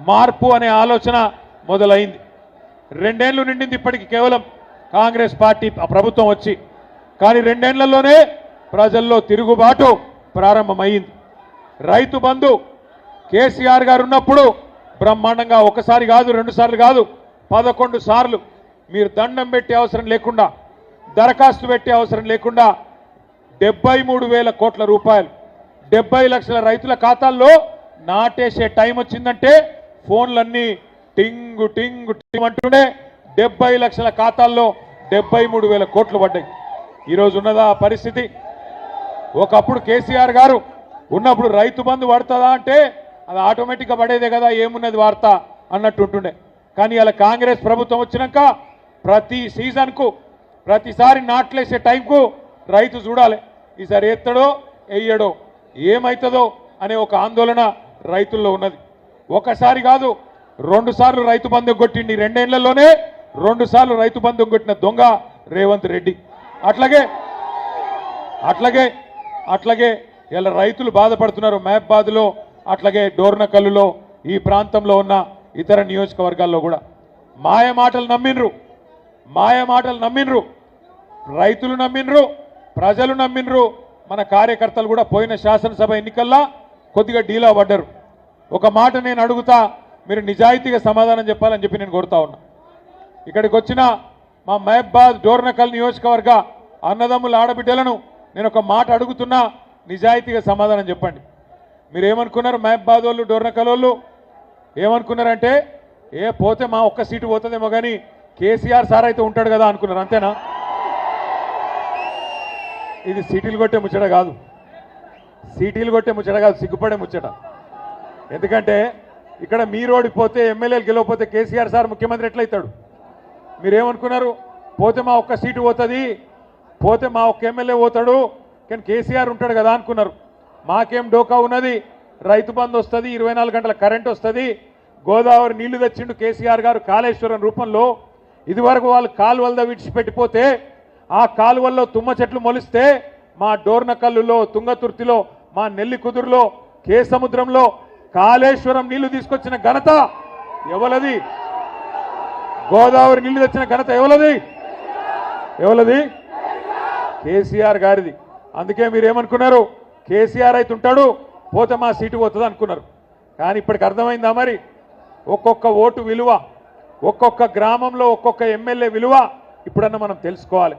మార్పు అనే ఆలోచన మొదలైంది. 2 ఏళ్లు నిండింది ఇప్పటికి కేవలం కాంగ్రెస్ పార్టీ ప్రభుత్వం వచ్చి. కానీ 2 ఏళ్లలోనే ప్రజల్లో తిరుగుబాటు ప్రారంభమైంది. రైతు బంధు కేసీఆర్ గారు ఉన్నప్పుడు బ్రహ్మాండంగా ఒకసారి కాదు 2 సార్లు కాదు 11 సార్లు మీరు దండం పెట్టే అవసరం లేకుండా, దరఖాస్తు పెట్టే అవసరం లేకుండా 73,000 కోట్ల రూపాయలు 70 లక్షల రైతుల ఖాతాల్లో నాటేసే టైం వచ్చిందంటే ఫోన్లన్నీ టింగు టింగు టింగ్ అంటూనే 70 లక్షల ఖాతాల్లో 73,000 కోట్లు పడ్డాయి. ఈరోజు ఉన్నదా ఆ పరిస్థితి? ఒకప్పుడు కేసీఆర్ గారు ఉన్నప్పుడు రైతు బంధు పడుతుందా అంటే అది ఆటోమేటిక్గా పడేదే కదా, ఏమున్నది వార్త అన్నట్టు ఉంటుండే. కానీ అలా కాంగ్రెస్ ప్రభుత్వం వచ్చినాక ప్రతి సీజన్కు ప్రతిసారి నాట్లేసే టైంకు రైతు చూడాలి, ఈసారి ఎత్తడో వెయ్యడో ఏమవుతుందో అనే ఒక ఆందోళన రైతుల్లో ఉన్నది. ఒకసారి కాదు 2 సార్లు రైతు బంధు కొట్టిండి. 2 ఏళ్లలోనే 2 సార్లు రైతు బంధు కొట్టిన దొంగ రేవంత్ రెడ్డి. అట్లాగే ఇలా రైతులు బాధపడుతున్నారు మహబాద్లో, అట్లాగే డోర్నకల్లులో, ఈ ప్రాంతంలో ఉన్న ఇతర నియోజకవర్గాల్లో కూడా. మాయ మాటలు నమ్మిండ్రు, రైతులు నమ్మిండ్రు, ప్రజలు నమ్మిండ్రు, మన కార్యకర్తలు కూడా పోయిన శాసనసభ ఎన్నికల్లో కొద్దిగా డీలా పడ్డారు. ఒక మాట నేను అడుగుతా, మీరు నిజాయితీగా సమాధానం చెప్పాలని చెప్పి నేను కోరుతా ఉన్నా. ఇక్కడికి వచ్చిన మా మహబాద్ డోర్నకల్ నియోజకవర్గ అన్నదమ్ముల ఆడబిడ్డలను నేను ఒక మాట అడుగుతున్నా, నిజాయితీగా సమాధానం చెప్పండి. మీరు ఏమనుకున్నారు? మహబాద్ వాళ్ళు డోర్నకల్ వాళ్ళు ఏమనుకున్నారంటే పోతే మా ఒక్క సీటు పోతుందేమో కానీ కేసీఆర్ సార్ అయితే ఉంటాడు కదా అనుకున్నారు, అంతేనా? ఇది సీటీలు కొట్టే ముచ్చట కాదు, సిగ్గుపడే ముచ్చట. ఎందుకంటే ఇక్కడ మీరు ఓడిపోతే, ఎమ్మెల్యేలు గెలవకపోతే కేసీఆర్ సార్ ముఖ్యమంత్రి ఎట్లయితాడు? మీరేమనుకున్నారు? పోతే మా ఒక్క సీటు పోతుంది, పోతే మా ఒక్క ఎమ్మెల్యే పోతాడు, కానీ కేసీఆర్ ఉంటాడు కదా అనుకున్నారు. మాకేం డోకా ఉన్నది, రైతు బంధు వస్తుంది, 24 గంటల కరెంట్ వస్తుంది, గోదావరి నీళ్లు తెచ్చిండు కేసీఆర్ గారు కాళేశ్వరం రూపంలో. ఇదివరకు వాళ్ళు కాలువల్లో విడిచిపెట్టిపోతే ఆ కాలువల్లో తుమ్మ చెట్లు మొలిస్తే మా డోర్నకల్లులో, తుంగతుర్తిలో, మా నెల్లి కుదురులో, కేసముద్రంలో కాళేశ్వరం నీళ్లు తీసుకొచ్చిన ఘనత ఎవలది? గోదావరి నీళ్లు తెచ్చిన ఘనత ఎవలది? కేసీఆర్ గారిది. అందుకే మీరేమనుకున్నారు? కేసీఆర్ అయితే ఉంటాడు, పోతే మా సీటు పోతుంది అనుకున్నారు. కానీ ఇప్పటికి అర్థమైందా మరి? ఒక్కొక్క ఓటు విలువ, ఒక్కొక్క గ్రామంలో ఒక్కొక్క ఎమ్మెల్యే విలువ ఇప్పుడన్నా మనం తెలుసుకోవాలి.